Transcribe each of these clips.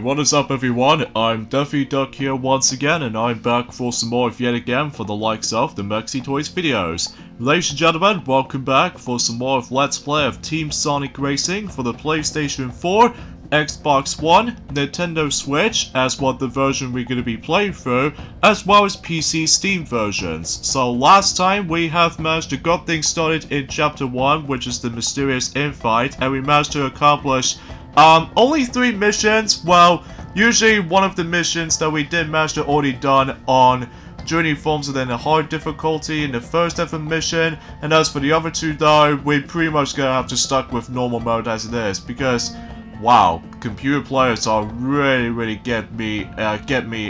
what is up everyone? I'm Daffy Duck here once again, and I'm back for some more yet again for the likes of the Mexi Toys videos. Ladies and gentlemen, welcome back for some more of Let's Play of Team Sonic Racing for the PlayStation 4, Xbox One, Nintendo Switch, as what the version we're going to be playing through, as well as PC Steam versions. So last time we have managed to get things started in Chapter 1, which is the Mysterious Infight, and we managed to accomplish only 3 missions. Well, usually one of the missions that we did manage to already done on Journey Forms within a hard difficulty in the first ever mission, and as for the other 2 though, we're pretty much gonna have to stuck with normal mode as it is, because wow, computer players are really get me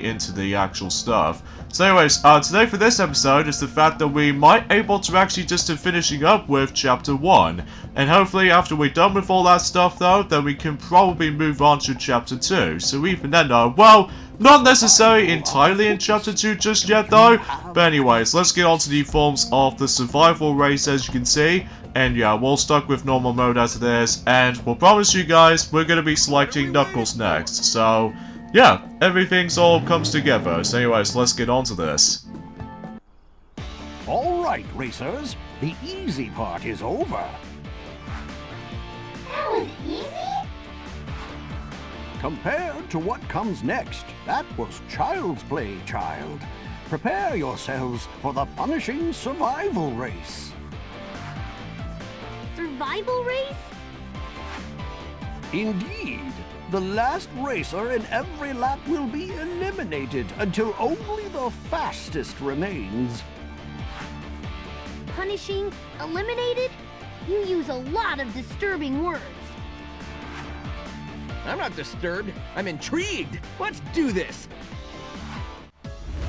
into the actual stuff. So anyways, today for this episode is the fact that we might able to actually just finishing up with Chapter 1. And hopefully after we're done with all that stuff though, then we can probably move on to Chapter 2. So even then though, well, not necessarily entirely in Chapter 2 just yet though. But anyways, let's get on to the forms of the survival race as you can see. And yeah, we'll stuck with normal mode as it is. And we'll promise you guys, we're going to be selecting Knuckles next. So yeah, everything's all comes together. So anyways, let's get on to this. Alright, racers. The easy part is over. That was easy? Compared to what comes next, that was child's play, child. Prepare yourselves for the punishing survival race. Survival race? Indeed. The last racer in every lap will be eliminated until only the fastest remains. Punishing? Eliminated? You use a lot of disturbing words. I'm not disturbed. I'm intrigued. Let's do this.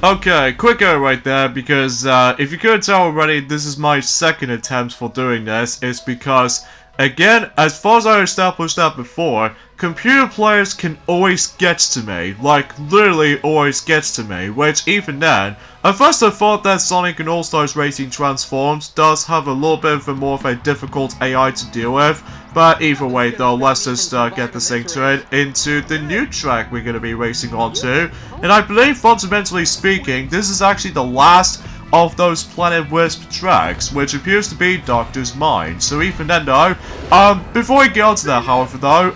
Okay, quick go right there, because if you couldn't tell already, this is my second attempt for doing this. It's because, again, as far as I established that before, computer players can always get to me. Like, literally always gets to me, which even then, at first I thought that Sonic and All-Stars Racing Transforms does have a little bit of a more of a difficult AI to deal with. But either way though, let's just get this thing into the new track we're going to be racing onto. And I believe, fundamentally speaking, this is actually the last of those Planet Wisp tracks, which appears to be Doctor's Mind. So even then though, before we get on to that however though,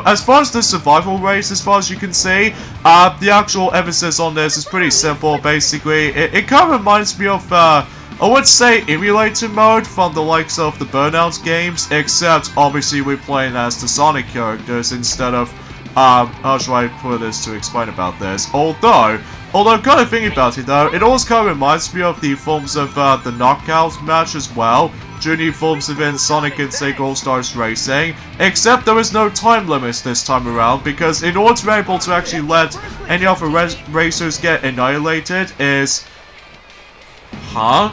as far as the survival race, as far as you can see, the actual emphasis on this is pretty simple. Basically, it kind of reminds me of, I would say emulator mode from the likes of the Burnout games, except obviously we're playing as the Sonic characters instead of, how should I put this to explain about this? Although kind of thinking about it though, it always kind of reminds me of the forms of the knockout match as well, during forms within Sonic and Sega All-Stars Racing, except there is no time limits this time around, because in order to be able to actually let any other racers get annihilated is... Huh?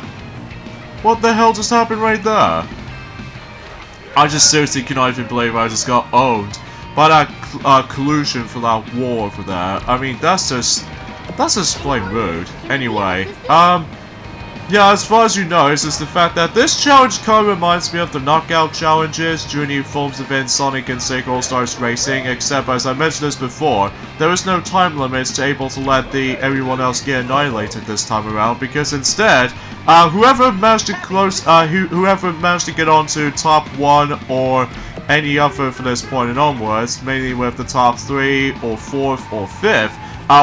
What the hell just happened right there? I just seriously cannot even believe I just got owned by that collusion for that war over there. I mean, that's just plain rude. Anyway, yeah, as far as you know, it's just the fact that this challenge kind of reminds me of the knockout challenges during new forms within Sonic and Sega All-Stars Racing, except as I mentioned this before, there is no time limits to able to let everyone else get annihilated this time around, because instead, whoever managed to get onto top 1 or any other from this point and onwards, mainly with the top 3 or 4th or 5th,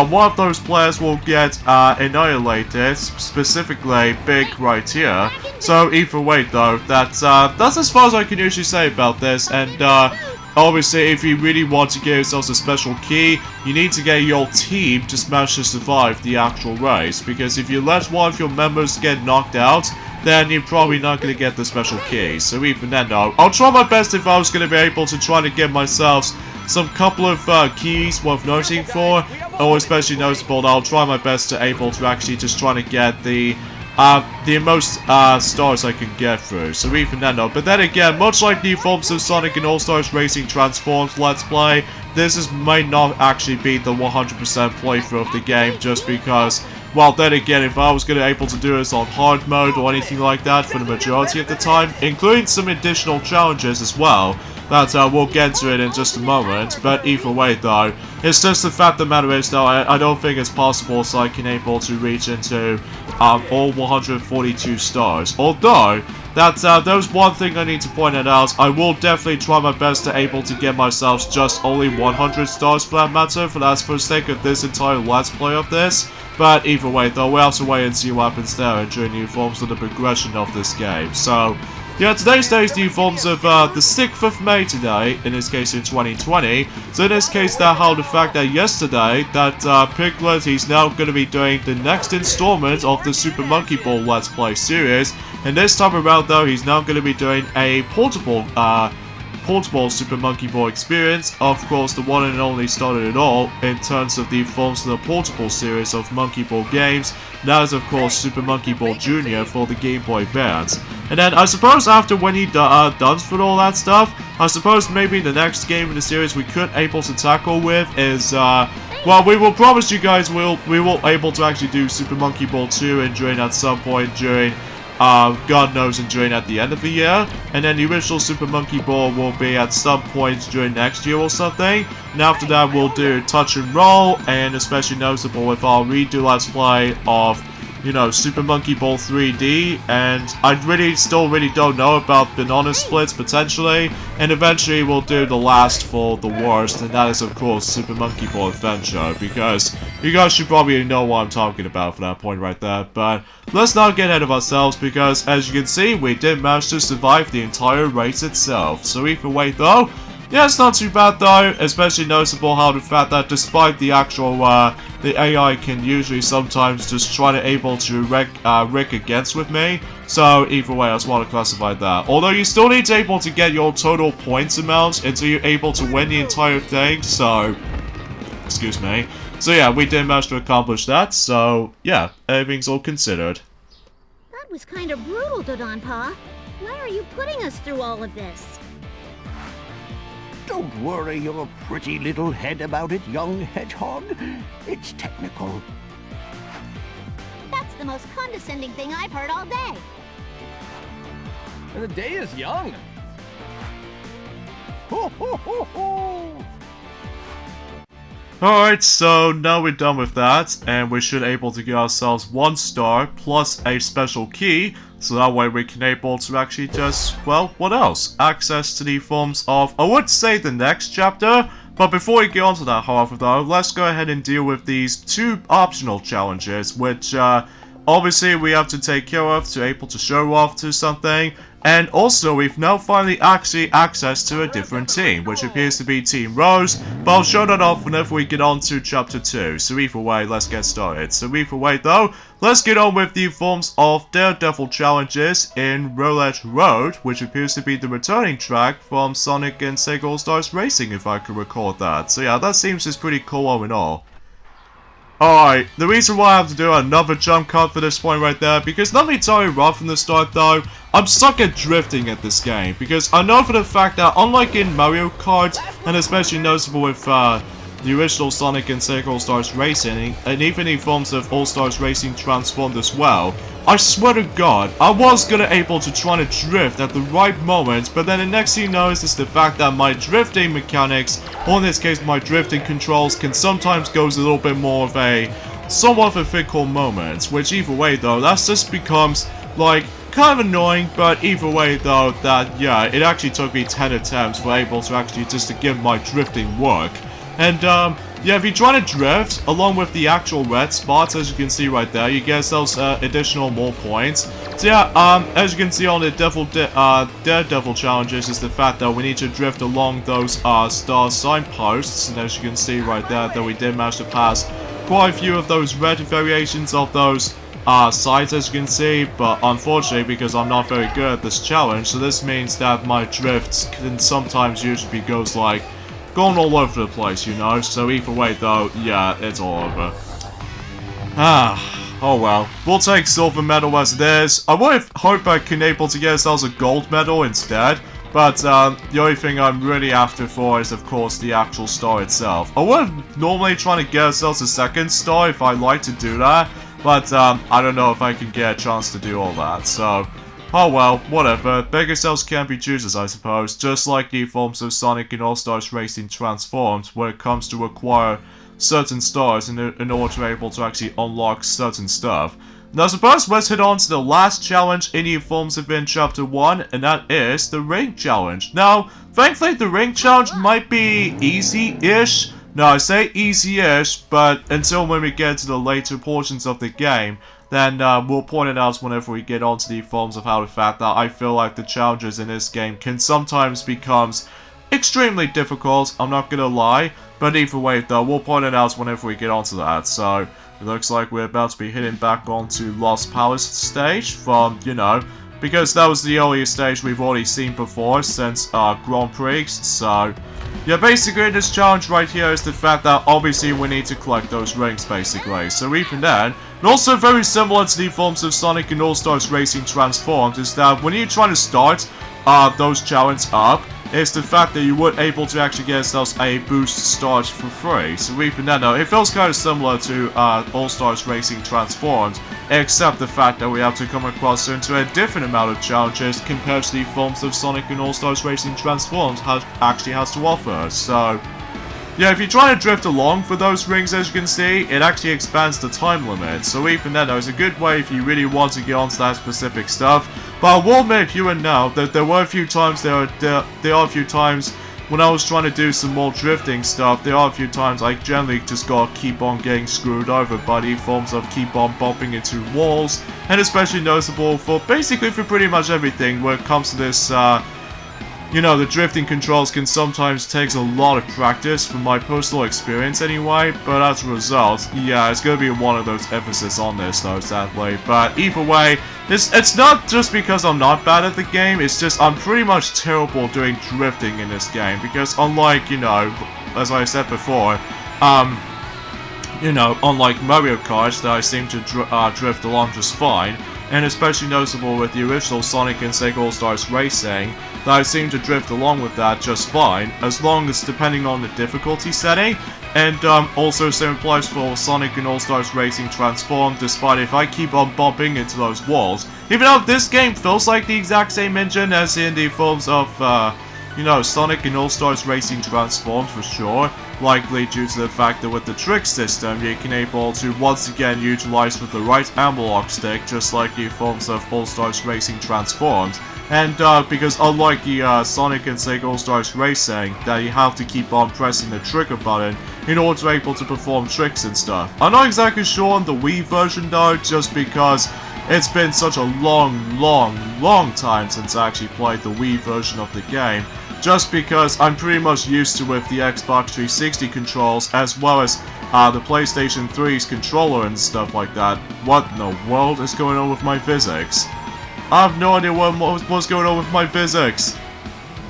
one of those players will get annihilated, specifically Big right here. So either way though, that's as far as I can usually say about this. And obviously if you really want to give yourselves a special key, you need to get your team to manage to survive the actual race. Because if you let one of your members get knocked out, then you're probably not going to get the special key. So even then though, I'll try my best if I was going to be able to try to get myself some couple of keys worth noting for, or especially noticeable, that I'll try my best to able to actually just try to get the most stars I can get through. So even then though, but then again, much like the forms of Sonic and All-Stars Racing Transforms Let's Play, this might not actually be the 100% playthrough of the game, just because, well then again, if I was going to able to do this on hard mode or anything like that for the majority of the time, including some additional challenges as well, that we'll get to it in just a moment. But either way though, it's just the fact of the matter is though, I don't think it's possible so I can able to reach into all 142 stars. Although, there's one thing I need to point out. I will definitely try my best to able to get myself just only 100 stars for that matter, for that's for the sake of this entire let's play of this. But either way though, we'll have to wait and see what happens there during new forms of the progression of this game. So, yeah, today's day is new forms of the 6th of May today, in this case in 2020. So in this case, that how the fact that yesterday, that Piglet, he's now going to be doing the next installment of the Super Monkey Ball Let's Play series. And this time around though, he's now going to be doing a portable Super Monkey Ball experience. Of course, the one and only started it all in terms of the forms of the portable series of Monkey Ball games. That is, of course, Super Monkey Ball Jr. for the Game Boy Advance. And then I suppose after when he done with all that stuff, I suppose maybe the next game in the series we could able to tackle with is well, we will promise you guys we will able to actually do Super Monkey Ball 2 and during at some point during God knows, and during at the end of the year, and then the original Super Monkey Ball will be at some point during next year or something, and after that we'll do Touch and Roll, and especially noticeable with our redo Let's Play of, you know, Super Monkey Ball 3D, and I still really don't know about Banana Splits potentially, and eventually we'll do the last for the worst, and that is of course Super Monkey Ball Adventure, because you guys should probably know what I'm talking about for that point right there. But let's not get ahead of ourselves, because as you can see, we did manage to survive the entire race itself. So either way though, yeah, it's not too bad though, especially noticeable how the fact that despite the actual, the AI can usually sometimes just try to able to rig against with me. So either way, I just want to classify that. Although you still need to able to get your total points amount until you're able to win the entire thing, so, excuse me. So yeah, we did manage to accomplish that, so yeah, everything's all considered. That was kind of brutal, Dodonpaw. Why are you putting us through all of this? Don't worry your pretty little head about it, young hedgehog. It's technical. That's the most condescending thing I've heard all day. And the day is young. Ho, ho, ho, ho! Alright, so now we're done with that, and we should able to get ourselves 1 star plus a special key, so that way we can able to actually just, well, what else? Access to the forms of, I would say the next chapter, but before we get on to that, however though, let's go ahead and deal with these 2 optional challenges, which obviously we have to take care of to able to show off to something. And also, we've now finally actually access to a different team, which appears to be Team Rose, but I'll show that off whenever we get on to Chapter 2. So either way, let's get started. So either way though, let's get on with the forms of Daredevil challenges in Roulette Road, which appears to be the returning track from Sonic and Sega All-Stars Racing, if I can recall that. So yeah, that seems just pretty cool all in all. Alright, the reason why I have to do another jump cut for this point right there, because let me tell you right from the start though, I'm stuck at drifting at this game, because I know for the fact that unlike in Mario Kart, and especially noticeable with the original Sonic and Sega All-Stars Racing, and even in forms of All-Stars Racing Transformed as well, I swear to God, I was gonna able to try to drift at the right moment, but then the next thing you know is the fact that my drifting mechanics, or in this case my drifting controls, can sometimes go a little bit more of a somewhat of a fickle moment, which either way though, that just becomes like kind of annoying, but either way though, that yeah, it actually took me 10 attempts for able to actually just to give my drifting work. And yeah, if you try to drift along with the actual red spots, as you can see right there, you get yourselves additional more points. So yeah, as you can see on the Daredevil challenges is the fact that we need to drift along those star signposts, and as you can see right there, that we did manage to pass quite a few of those red variations of those sides, as you can see, but unfortunately because I'm not very good at this challenge, so this means that my drifts can sometimes usually goes like going all over the place, you know. So either way though, yeah, it's all over. Oh well. We'll take silver medal as it is. I would have hoped I can able to get ourselves a gold medal instead, but the only thing I'm really after for is of course the actual star itself. I would normally try to get ourselves a second star if I like to do that, but I don't know if I can get a chance to do all that, so Oh well, whatever. Beggar cells can be choosers, I suppose, just like the forms of Sonic and All-Stars Racing Transformed, where it comes to acquire certain stars in order to be able to actually unlock certain stuff. Now, suppose let's head on to the last challenge in the forms of in Chapter 1, and that is the Ring Challenge. Now, thankfully, the Ring Challenge might be easy-ish. No, I say easy-ish, but until when we get to the later portions of the game, then we'll point it out whenever we get onto the forms of how the fact that I feel like the challenges in this game can sometimes become extremely difficult, I'm not gonna lie, but either way though, we'll point it out whenever we get onto that. So, it looks like we're about to be heading back onto Lost Palace stage from, you know, because that was the earliest stage we've already seen before since Grand Prix, so yeah, basically this challenge right here is the fact that obviously we need to collect those rings basically, so even then, and also very similar to the forms of Sonic and All-Stars Racing Transformed, is that when you're trying to start those challenges up, is the fact that you weren't able to actually get yourselves a boost start for free. So even then, it feels kind of similar to All-Stars Racing Transformed, except the fact that we have to come across into a different amount of challenges compared to the forms of Sonic and All-Stars Racing Transformed actually has to offer. So yeah, if you try to drift along for those rings, as you can see, it actually expands the time limit. So even then, it's a good way if you really want to get onto that specific stuff. But I will admit here and now that there are a few times when I was trying to do some more drifting stuff, there are a few times I generally just gotta keep on getting screwed over by the forms of keep on bumping into walls, and especially noticeable for basically for pretty much everything when it comes to this, you know, the drifting controls can sometimes take a lot of practice from my personal experience anyway, but as a result, yeah, it's gonna be one of those emphasis on this though, sadly. But either way, it's not just because I'm not bad at the game, it's just I'm pretty much terrible doing drifting in this game, because unlike, you know, as I said before, you know, unlike Mario Kart that I seem to drift along just fine, and especially noticeable with the original Sonic and Sega All-Stars Racing, that I seem to drift along with that just fine, as long as depending on the difficulty setting, and also same applies for Sonic and All-Stars Racing Transformed, despite if I keep on bumping into those walls. Even though this game feels like the exact same engine as in the forms of, you know, Sonic and All-Stars Racing Transformed for sure, likely due to the fact that with the trick system you can able to once again utilize with the right analog stick, just like the forms of All-Stars Racing Transformed. And because unlike the Sonic and Sega All-Stars Racing, that you have to keep on pressing the trigger button in order to be able to perform tricks and stuff. I'm not exactly sure on the Wii version though, just because it's been such a long time since I actually played the Wii version of the game. Just because I'm pretty much used to with the Xbox 360 controls, as well as the PlayStation 3's controller and stuff like that. What in the world is going on with my physics? I have no idea what's going on with my physics.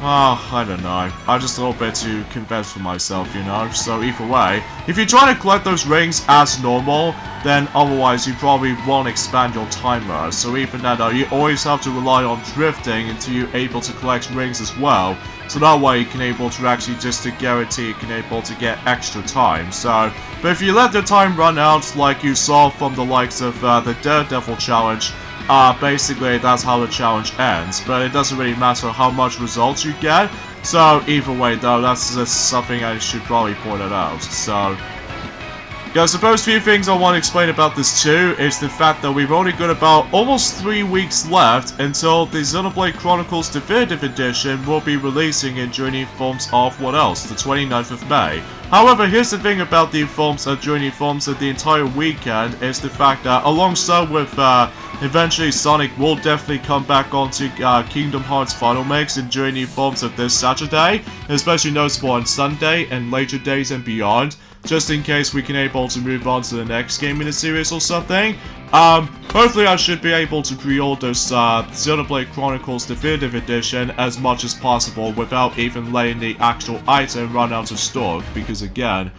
I don't know. I'm just a little bit too convinced for myself, you know? So either way, if you're trying to collect those rings as normal, then otherwise you probably won't expand your timer. So even then though, you always have to rely on drifting until you're able to collect rings as well. So that way you can able to actually just to guarantee you can able to get extra time. So, but if you let the time run out like you saw from the likes of the Daredevil challenge, basically that's how the challenge ends, but it doesn't really matter how much results you get, so either way though, that's just something I should probably point it out. So yeah, I suppose a few things I want to explain about this too is the fact that we've only got about almost 3 weeks left until the Xenoblade Chronicles Definitive Edition will be releasing in Journey Forms of what else? The 29th of May. However, here's the thing about the forms of Journey Forms of the entire weekend is the fact that alongside with eventually Sonic will definitely come back onto Kingdom Hearts Final Mix in Journey Forms of this Saturday, especially noticeable on Sunday and later days and beyond, just in case we can able to move on to the next game in the series or something. Hopefully I should be able to pre-order Xenoblade Chronicles Definitive Edition as much as possible without even letting the actual item run out of stock, because again,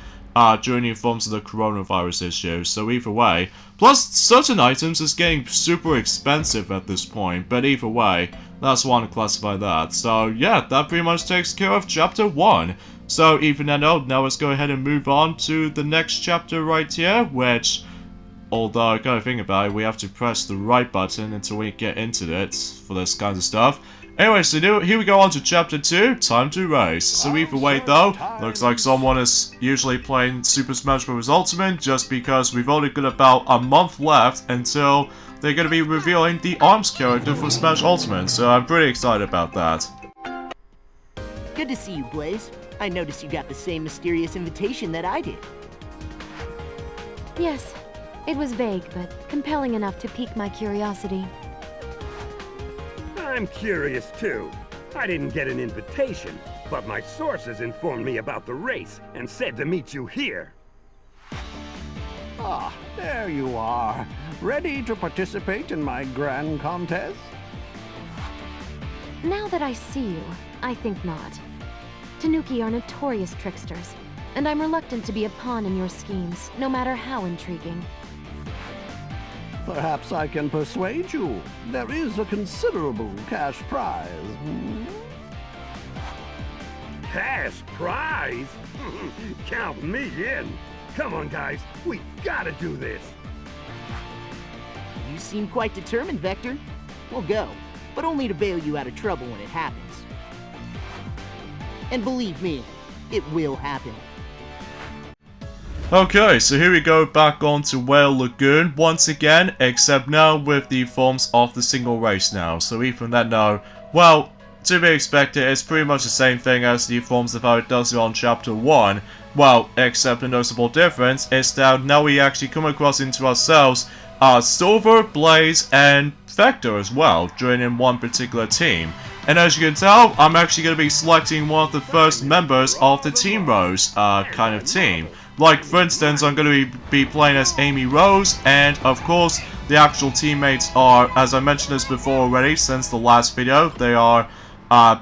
during the forms of the coronavirus issue, so either way. Plus, certain items is getting super expensive at this point, but either way, that's why I want to classify that. So yeah, that pretty much takes care of Chapter 1. So even then, now let's go ahead and move on to the next chapter right here, which although, kind of think about it, we have to press the right button until we get into it for this kind of stuff. Anyway, so here we go on to Chapter 2, Time to Race. So either way though, looks like someone is usually playing Super Smash Bros. Ultimate just because we've only got about a month left until they're going to be revealing the ARMS character for Smash Ultimate, so I'm pretty excited about that. Good to see you, Blaze. I noticed you got the same mysterious invitation that I did. Yes, it was vague, but compelling enough to pique my curiosity. I'm curious too. I didn't get an invitation, but my sources informed me about the race and said to meet you here. Ah, there you are. Ready to participate in my grand contest? Now that I see you, I think not. Tanuki are notorious tricksters, and I'm reluctant to be a pawn in your schemes, no matter how intriguing. Perhaps I can persuade you. There is a considerable cash prize. Cash prize? Count me in. Come on, guys. We gotta do this. You seem quite determined, Vector. We'll go, but only to bail you out of trouble when it happens. And believe me, it will happen. Okay, so here we go back onto Whale Lagoon once again, except now with the forms of the single race now. So even then now, well, to be expected, it's pretty much the same thing as the forms of how it does it on Chapter 1. Well, except the noticeable difference is that now we actually come across into ourselves Silver, Blaze, and Vector as well, joining one particular team. And as you can tell, I'm actually going to be selecting one of the first members of the Team Rose kind of team. Like, for instance, I'm going to be playing as Amy Rose, and of course, the actual teammates are, as I mentioned this before already, since the last video, they are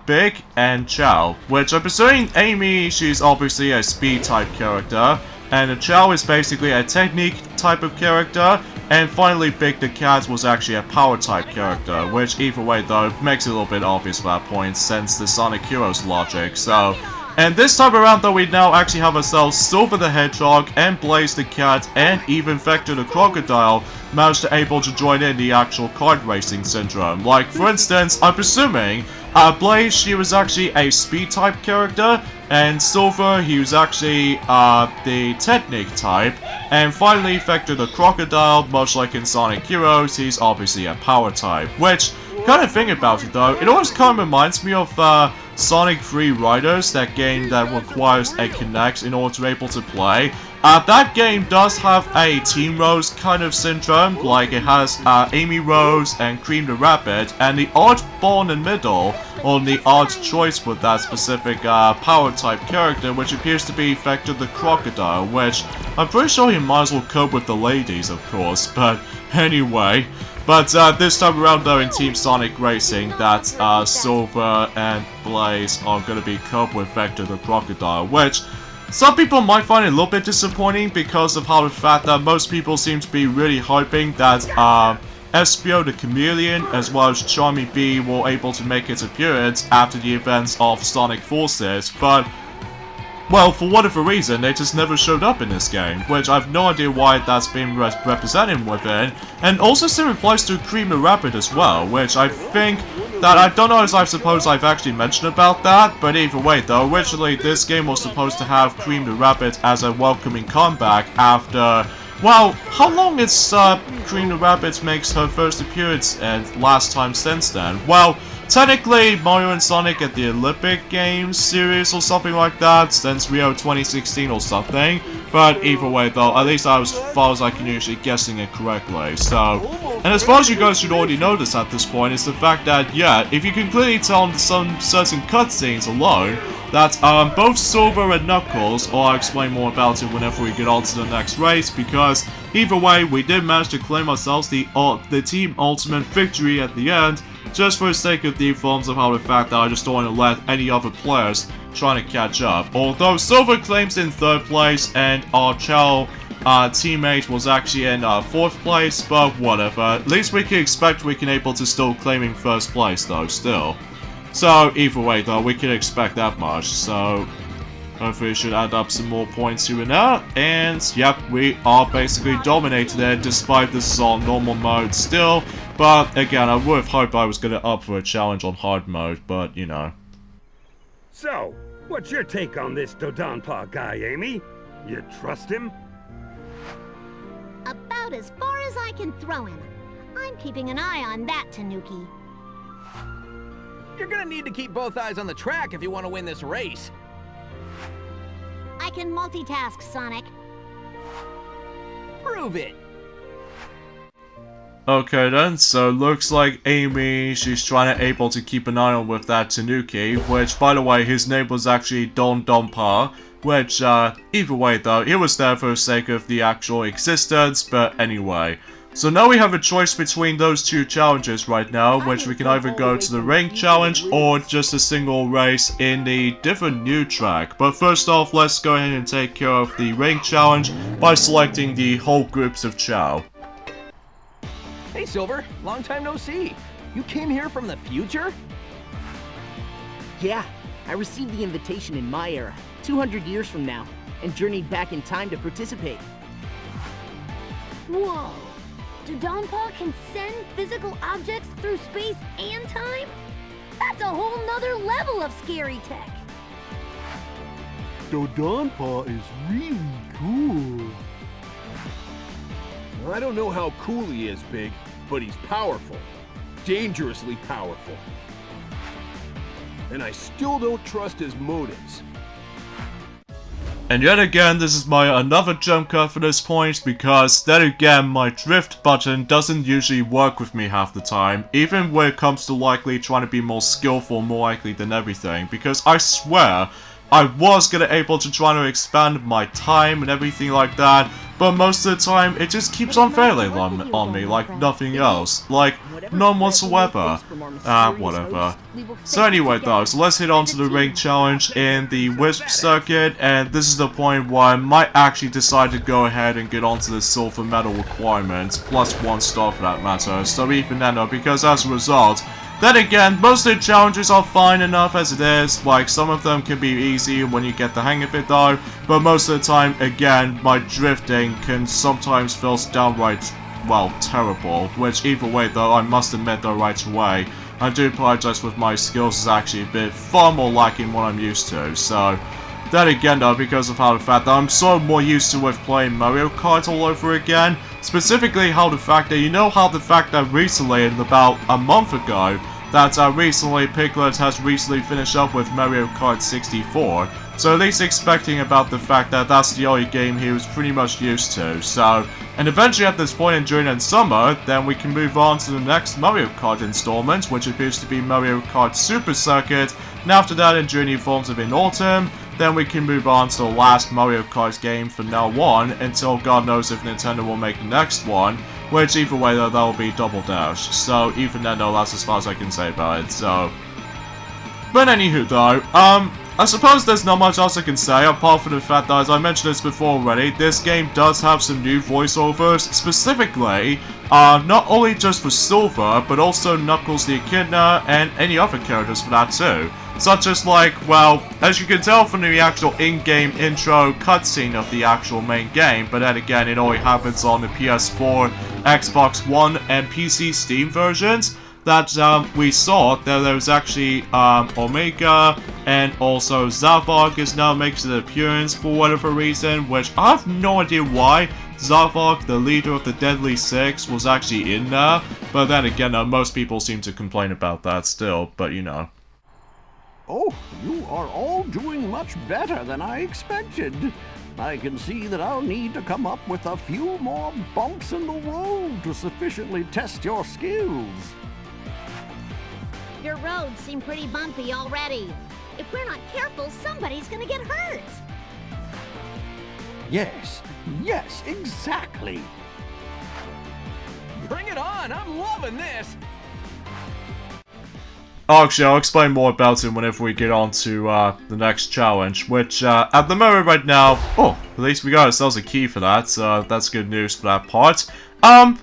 Big and Chow. Which I'm presuming Amy, she's obviously a speed type character, and Chow is basically a technique type of character, and finally Big the Cat was actually a power type character, which either way though, makes it a little bit obvious at that point, since the Sonic Heroes logic, so... And this time around though, we now actually have ourselves Silver the Hedgehog and Blaze the Cat and even Vector the Crocodile managed to able to join in the actual kart racing syndrome. Like, for instance, I'm presuming Blaze, she was actually a speed type character, and Silver, he was actually the technique type, and finally Vector the Crocodile, much like in Sonic Heroes, he's obviously a power type. Which, kind of thing about it though, it always kind of reminds me of Sonic 3 Riders, that game that requires a Kinect in order to be able to play. That game does have a Team Rose kind of syndrome, like it has Amy Rose and Cream the Rabbit, and the oddball in the middle, or the odd choice with that specific power type character, which appears to be Vector the Crocodile, which I'm pretty sure he might as well cope with the ladies, of course, but anyway. But this time around though in Team Sonic Racing, that Silver and Blaze are going to be coped with Vector the Crocodile, which some people might find it a little bit disappointing because of how the fact that most people seem to be really hyping that Espio the Chameleon as well as Charmy Bee were able to make its appearance after the events of Sonic Forces, but well, for whatever reason, they just never showed up in this game, which I have no idea why that's been represented within, and also still applies to Cream the Rabbit as well, which I think that I don't know as I suppose I've actually mentioned about that, but either way though, originally this game was supposed to have Cream the Rabbit as a welcoming comeback after, well, how long it's Cream the Rabbit makes her first appearance and last time since then? Well, technically, Mario and Sonic at the Olympic Games series or something like that, since Rio 2016 or something. But either way though, at least as far as I can usually guessing it correctly. So, and as far as you guys should already know this at this point, is the fact that, yeah, if you can clearly tell in some certain cutscenes alone, that both Silver and Knuckles, or I'll explain more about it whenever we get on to the next race, because either way, we did manage to claim ourselves the Team Ultimate victory at the end, just for the sake of the forms of how the fact that I just don't want to let any other players trying to catch up. Although Silver claims in 3rd place and our Chow teammate was actually in 4th place, but whatever. At least we can expect we can able to still claim in 1st place though, still. So either way though, we can expect that much, so... Hopefully it should add up some more points here and there. And yep, we are basically dominated there despite this is on normal mode still. But again, I would have hoped I was going to up for a challenge on hard mode, but you know. So, what's your take on this Dodonpaw guy, Amy? You trust him? About as far as I can throw him. I'm keeping an eye on that, Tanuki. You're gonna need to keep both eyes on the track if you want to win this race. I can multitask, Sonic. Prove it. Okay then, so looks like Amy, she's trying to able to keep an eye on with that Tanuki, which by the way, his name was actually Dodonpaw, which either way though, he was there for the sake of the actual existence, but anyway. So now we have a choice between those two challenges right now, which we can either go to the ranked challenge or just a single race in the different new track. But first off, let's go ahead and take care of the ranked challenge by selecting the whole groups of Chao. Hey, Silver. Long time no see. You came here from the future? Yeah, I received the invitation in my era, 200 years from now, and journeyed back in time to participate. Whoa! Dodonpaw can send physical objects through space and time? That's a whole nother level of scary tech. Dodonpaw is really cool. I don't know how cool he is, Big, but he's powerful. Dangerously powerful. And I still don't trust his motives. And yet again, this is my another jump cut for this point, because then again, my drift button doesn't usually work with me half the time, even when it comes to likely trying to be more skillful, more likely than everything, because I swear, I was gonna able to try to expand my time and everything like that, but most of the time, it just keeps on failing on me like nothing else. Like, none whatsoever. Whatever. So anyway though, so let's head on to the ring challenge in the Wisp circuit, and this is the point where I might actually decide to go ahead and get onto the silver medal requirements, plus 1 star for that matter, so even then though, because as a result, then again, most of the challenges are fine enough as it is, like some of them can be easy when you get the hang of it though, but most of the time, again, my drifting can sometimes feel downright, well, terrible, which either way though, I must admit though right away, I do apologize with my skills is actually a bit far more lacking than what I'm used to, so then again though, because of how the fact that I'm so more used to with playing Mario Kart all over again, specifically how the fact that, you know how the fact that recently, about a month ago, that recently Piglet has recently finished up with Mario Kart 64, so at least expecting about the fact that that's the only game he was pretty much used to, so, and eventually at this point during the summer, then we can move on to the next Mario Kart installment, which appears to be Mario Kart Super Circuit, and after that in during the forms of in autumn, then we can move on to the last Mario Kart game from now on, until God knows if Nintendo will make the next one, which either way though, that will be Double Dash, so even then though, that's as far as I can say about it, so. But anywho though, I suppose there's not much else I can say, apart from the fact that, as I mentioned this before already, this game does have some new voiceovers, specifically, not only just for Silver, but also Knuckles the Echidna, and any other characters for that too. Such as like, well, as you can tell from the actual in-game intro cutscene of the actual main game, but then again, it only happens on the PS4, Xbox One, and PC Steam versions, that we saw that there was actually Omega, and also Zavok is now makes an appearance for whatever reason, which I have no idea why. Zavok, the leader of the Deadly Six, was actually in there, but then again, most people seem to complain about that still, but you know. Oh, you are all doing much better than I expected. I can see that I'll need to come up with a few more bumps in the road to sufficiently test your skills. Your roads seem pretty bumpy already. If we're not careful, somebody's gonna get hurt. Yes, exactly. Bring it on! I'm loving this! Actually, I'll explain more about it whenever we get on to the next challenge, which at the moment right now, oh, at least we got ourselves a key for that, so that's good news for that part.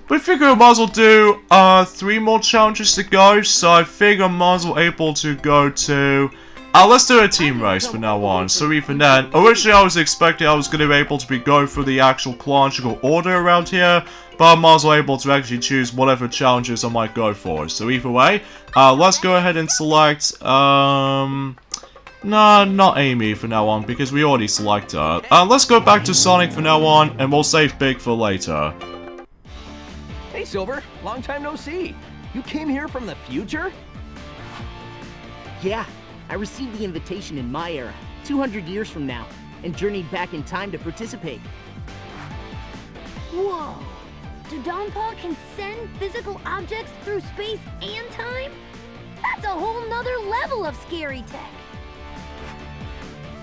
We figure we might as well do 3 more challenges to go, so I figure I might as well able to go to let's do a team race from now on. So even then, originally I was expecting I was going to be able to be going through the actual chronological order around here, but I'm also able to actually choose whatever challenges I might go for. So either way, let's go ahead and select, no, not Amy for now on, because we already selected her. Let's go back to Sonic for now on, and we'll save Big for later. Hey, Silver. Long time no see. You came here from the future? Yeah, I received the invitation in my era, 200 years from now, and journeyed back in time to participate. Whoa! Dodonpaw can send physical objects through space and time? That's a whole nother level of scary tech.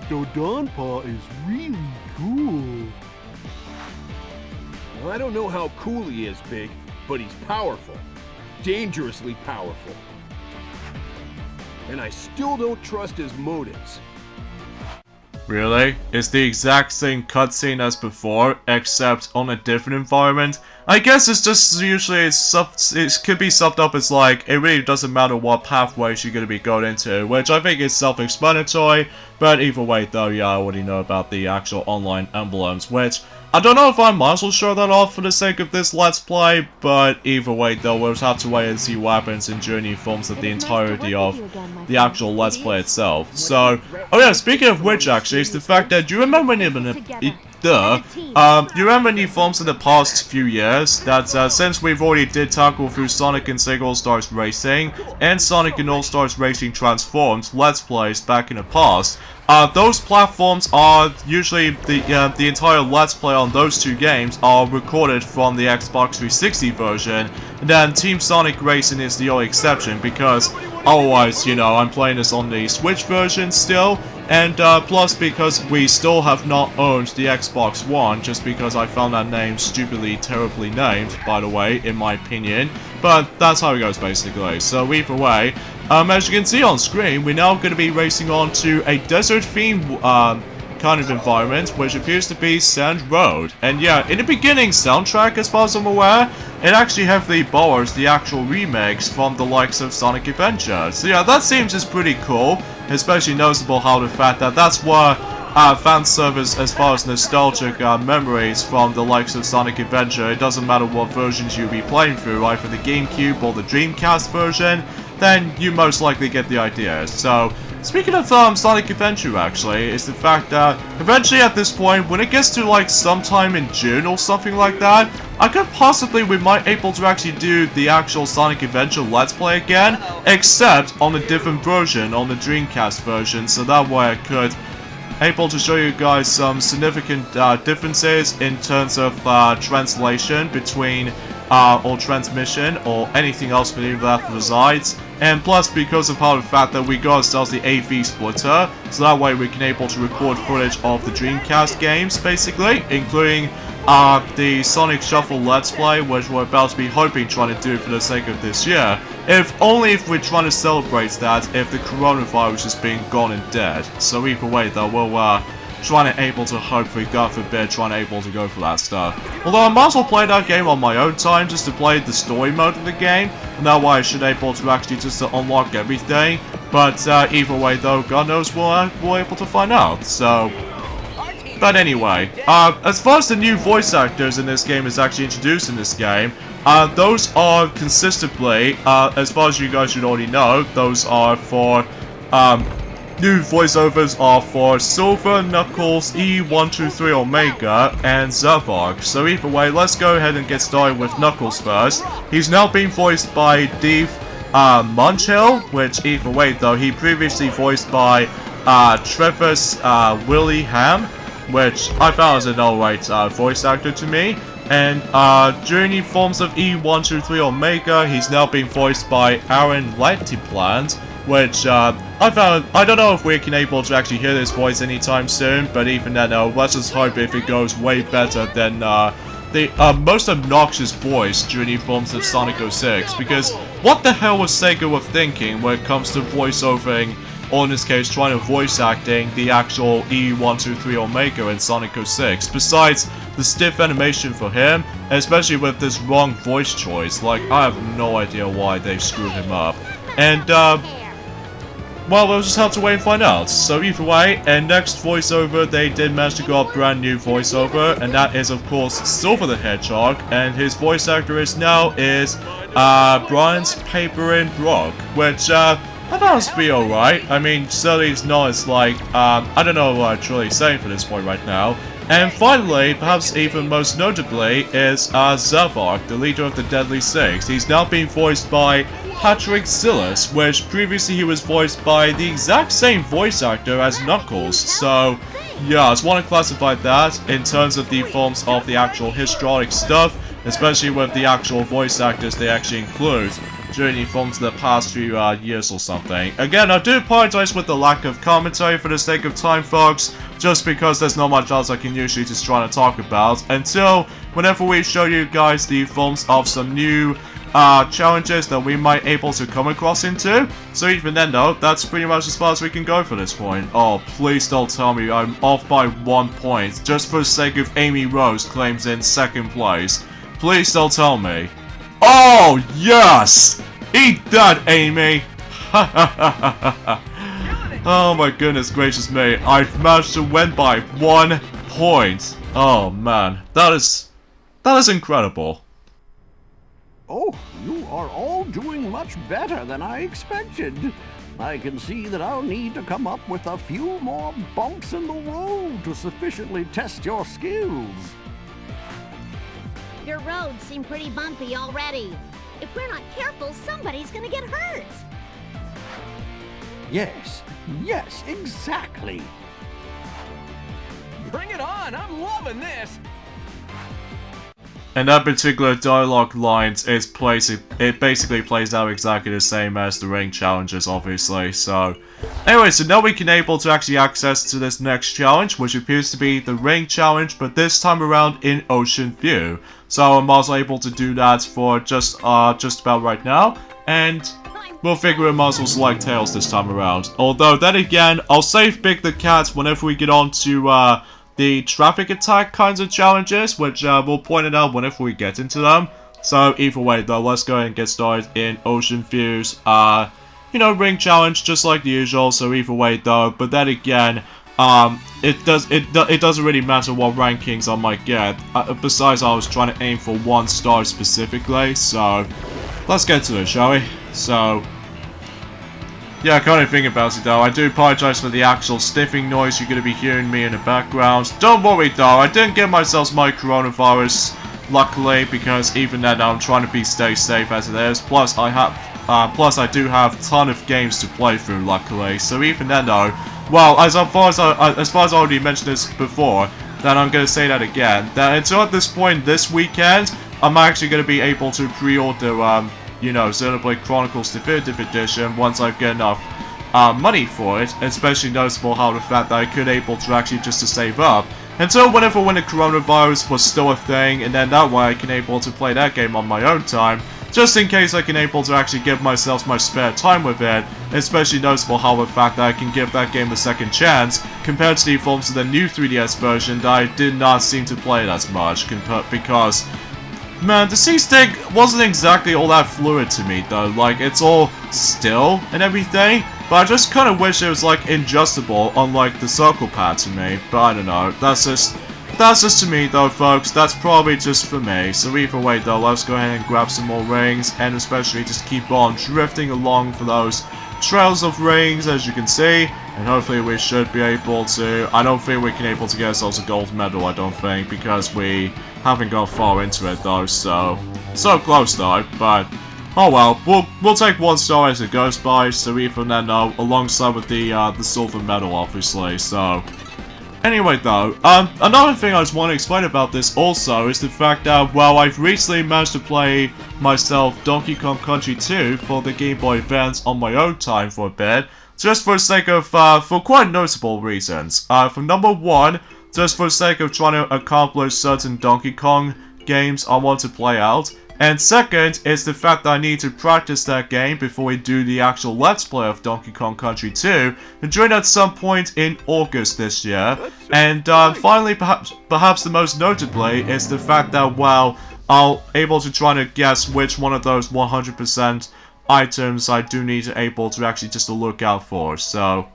Dodonpaw is really cool. Well, I don't know how cool he is, Big, but he's powerful. Dangerously powerful. And I still don't trust his motives. Really? It's the exact same cutscene as before, except on a different environment? I guess it's just usually it could be summed up as like, it really doesn't matter what pathways you're going to be going into, which I think is self-explanatory, but either way though, yeah, I already know about the actual online emblems, which I don't know if I might as well show that off for the sake of this Let's Play, but either way though, we'll have to wait and see what happens in Journey forms of the entirety of the actual Let's Play itself. So, oh yeah, speaking of which actually, it's the fact that, do you remember you remember any forms in the past few years that since we've already did tackle through Sonic and Sega All-Stars Racing and Sonic and All-Stars Racing Transformed Let's Plays back in the past, those platforms are usually the entire Let's Play on those two games are recorded from the Xbox 360 version, and then Team Sonic Racing is the only exception because otherwise, you know, I'm playing this on the Switch version still, and plus because we still have not owned the Xbox One, just because I found that name stupidly, terribly named, by the way, in my opinion, but that's how it goes basically. So either way, as you can see on screen, we're now going to be racing on to a desert-themed kind of environment, which appears to be Sand Road. And yeah, in the beginning soundtrack, as far as I'm aware, it actually heavily borrows the actual remakes from the likes of Sonic Adventure. So yeah, that seems is pretty cool, especially noticeable how the fact that that's where fan service as far as nostalgic memories from the likes of Sonic Adventure. It doesn't matter what versions you'll be playing through, either the GameCube or the Dreamcast version, then you most likely get the idea. So, speaking of Sonic Adventure actually, is the fact that eventually at this point, when it gets to like sometime in June or something like that, we might able to actually do the actual Sonic Adventure Let's Play again, except on a different version, on the Dreamcast version, so that way I could able to show you guys some significant differences in terms of translation between or transmission or anything else within that resides, and plus because of how the fact that we got ourselves the AV splitter, so that way we can able to record footage of the Dreamcast games basically, including the Sonic Shuffle Let's Play, which we're about to be trying to do for the sake of this year, only if we're trying to celebrate that if the coronavirus is being gone and dead. So either way though, we'll trying to able to hopefully, God forbid, trying to able to go for that stuff. Although I might as well play that game on my own time just to play the story mode of the game, and that way I should able to actually just unlock everything. But either way though, God knows we're able to find out. So, but anyway, as far as the new voice actors in this game is actually introduced in this game, those are consistently, as far as you guys should already know, those are for new voiceovers are for Silver, Knuckles, E123 Omega, and Zurbark. So either way, let's go ahead and get started with Knuckles first. He's now being voiced by Dave Munchill, which either way though, he previously voiced by Travis Willingham, which I found as an alright voice actor to me. And during the forms of E123 Omega, he's now being voiced by Aaron Lettiplant, which I don't know if we can able to actually hear this voice anytime soon, but even then, let's just hope if it goes way better than the most obnoxious voice during the forms of Sonic 06, because what the hell was Sega was thinking when it comes to voiceovering, or in this case trying to voice acting the actual E123 Omega in Sonic 06, besides the stiff animation for him, especially with this wrong voice choice. Like, I have no idea why they screwed him up. And well, we'll just have to wait and find out. So either way, and next voiceover, they did manage to go up brand new voiceover, and that is of course Silver the Hedgehog, and his voice actor now is Brian's Paperin Brock, which I thought would be alright. I mean, certainly it's not as like, I don't know what I'm truly saying for this point right now. And finally, perhaps even most notably, is Zavok, the leader of the Deadly Six. He's now being voiced by Patrick Sillis, which previously he was voiced by the exact same voice actor as Knuckles. So, yeah, I just want to classify that in terms of the forms of the actual historic stuff, especially with the actual voice actors they actually include during the films of the past few years or something. Again, I do apologize with the lack of commentary for the sake of time, folks, just because there's not much else I can usually just try to talk about until whenever we show you guys the films of some new challenges that we might able to come across into. So even then though, that's pretty much as far as we can go for this point. Oh, please don't tell me I'm off by 1 point, just for the sake of Amy Rose claims in second place. Please don't tell me. Oh, yes! Eat that, Amy! Oh my goodness gracious me, I've managed to win by 1 point. Oh man, that is incredible. Oh, you are all doing much better than I expected. I can see that I'll need to come up with a few more bumps in the road to sufficiently test your skills. Your roads seem pretty bumpy already. If we're not careful, somebody's gonna get hurt. Yes, exactly. Bring it on! I'm loving this! And that particular dialogue lines is it basically plays out exactly the same as the ring challenges, obviously. So, anyway, so now we can able to actually access to this next challenge, which appears to be the ring challenge, but this time around in Ocean View. So I'm also able to do that for just about right now, and we'll figure we might as well select Tails this time around. Although then again, I'll save Big the Cat whenever we get on to the traffic attack kinds of challenges, which we'll point it out whenever we get into them. So either way though, let's go ahead and get started in Ocean View's ring challenge, just like the usual. So either way though, but then again, it doesn't really matter what rankings I might get. Besides, I was trying to aim for 1 star specifically. So let's get to it, shall we? So yeah, I can't even think about it though. I do apologize for the actual sniffing noise you're going to be hearing me in the background. Don't worry though, I didn't get myself my coronavirus, luckily, because even then I'm trying to stay safe as it is. Plus I do have a ton of games to play through, luckily. So even then though, well, as far as I already mentioned this before, then I'm going to say that again. That until at this point this weekend, I'm actually going to be able to pre-order Xenoblade Chronicles Definitive Edition once I get enough money for it. Especially noticeable how the fact that I could able to actually just to save up until when the coronavirus was still a thing, and then that way I can able to play that game on my own time, just in case I can able to actually give myself my spare time with it. Especially noticeable how the fact that I can give that game a second chance compared to the forms of the new 3DS version that I did not seem to play it as much because man, the C-Stick wasn't exactly all that fluid to me though. Like, it's all still and everything, but I just kind of wish it was like adjustable on like the circle pad to me. But I don't know, that's just to me though, folks. That's probably just for me. So either way though, let's go ahead and grab some more rings, and especially just keep on drifting along for those trails of rings, as you can see, and hopefully we should be able to. I don't think we can able to get ourselves a gold medal, I don't think, because we haven't gone far into it though. So close though, but oh well, we'll take 1 star as it goes by. So even then though, alongside with the silver medal, obviously. So anyway though, another thing I just want to explain about this also is the fact that, well, I've recently managed to play myself Donkey Kong Country 2 for the Game Boy Advance on my own time for a bit, just for the sake of, for quite noticeable reasons. For number 1, just for the sake of trying to accomplish certain Donkey Kong games I want to play out. And second is the fact that I need to practice that game before we do the actual Let's Play of Donkey Kong Country 2, and join at some point in August this year. And finally, perhaps the most notably, is the fact that, well, I'll able to try to guess which one of those 100% items I do need to able to actually just to look out for. So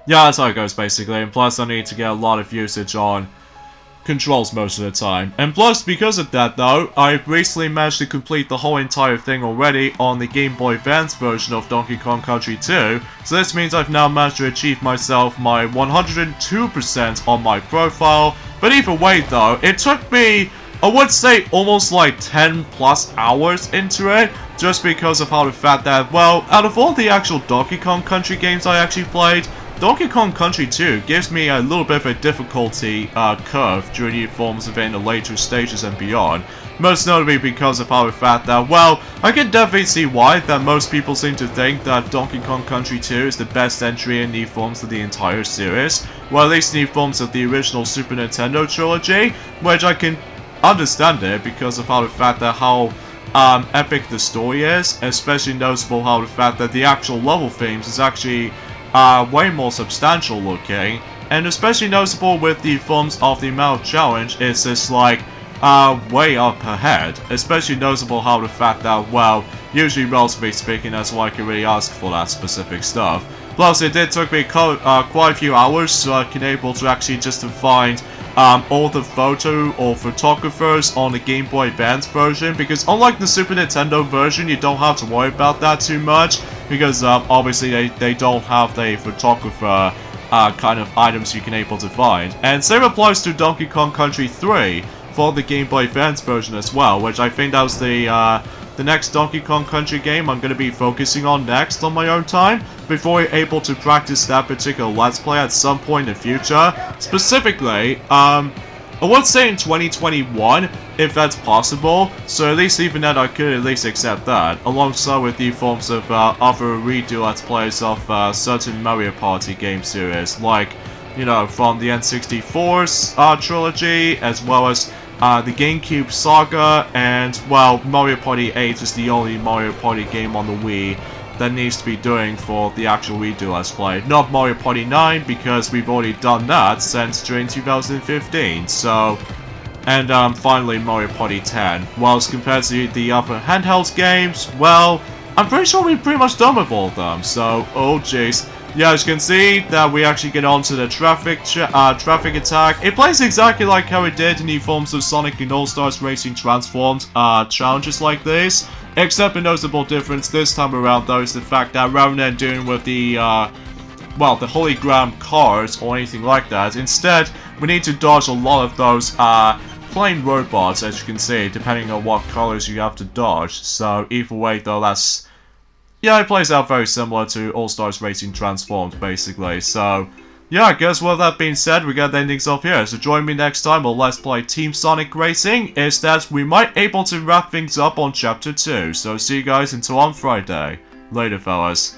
yeah, that's how it goes basically. And plus I need to get a lot of usage on controls most of the time. And plus, because of that though, I've recently managed to complete the whole entire thing already on the Game Boy Advance version of Donkey Kong Country 2, so this means I've now managed to achieve myself my 102% on my profile. But either way though, it took me, I would say, almost like 10 plus hours into it, just because of how the fact that, well, out of all the actual Donkey Kong Country games I actually played, Donkey Kong Country 2 gives me a little bit of a difficulty curve during the forms of it in the later stages and beyond. Most notably because of how the fact that, well, I can definitely see why that most people seem to think that Donkey Kong Country 2 is the best entry in the forms of the entire series, well, at least in the forms of the original Super Nintendo trilogy, which I can understand it because of how the fact that how epic the story is, especially noticeable how the fact that the actual level themes is actually way more substantial looking, and especially noticeable with the forms of the amount of challenge, it's just like way up ahead. Especially noticeable how the fact that, well, usually relatively speaking, that's why I can really ask for that specific stuff. Plus, it did took me quite a few hours so I can able to actually just to find all the photo or photographers on the Game Boy Advance version, because unlike the Super Nintendo version, you don't have to worry about that too much, because obviously they don't have the photographer kind of items you can able to find. And same applies to Donkey Kong Country 3 for the Game Boy Advance version as well, which I think that was the next Donkey Kong Country game I'm going to be focusing on next on my own time, before you're able to practice that particular Let's Play at some point in the future. Specifically, I would say in 2021, if that's possible, so at least even then I could at least accept that, alongside with the forms of other redo Let's Plays of certain Mario Party game series, like, you know, from the N64's trilogy, as well as the GameCube Saga, and, well, Mario Party 8 is the only Mario Party game on the Wii that needs to be doing for the actual redo Let's Play. Not Mario Party 9, because we've already done that since during 2015, so... And finally Mario Party 10. Whilst compared to the other handheld games, well, I'm pretty sure we've pretty much done with all of them, so, oh jeez. Yeah, as you can see, that we actually get onto the traffic attack. It plays exactly like how it did in the forms of Sonic and All-Stars Racing Transformed challenges like this. Except a noticeable difference this time around though is the fact that rather than doing with the, well, the hologram cars or anything like that, instead we need to dodge a lot of those plain robots, as you can see, depending on what colors you have to dodge. So either way though, that's... yeah, it plays out very similar to All-Stars Racing Transformed, basically. So, yeah, I guess with that being said, we got the endings off here. So join me next time on Let's Play Team Sonic Racing, is that we might able to wrap things up on Chapter 2. So see you guys until on Friday. Later, fellas.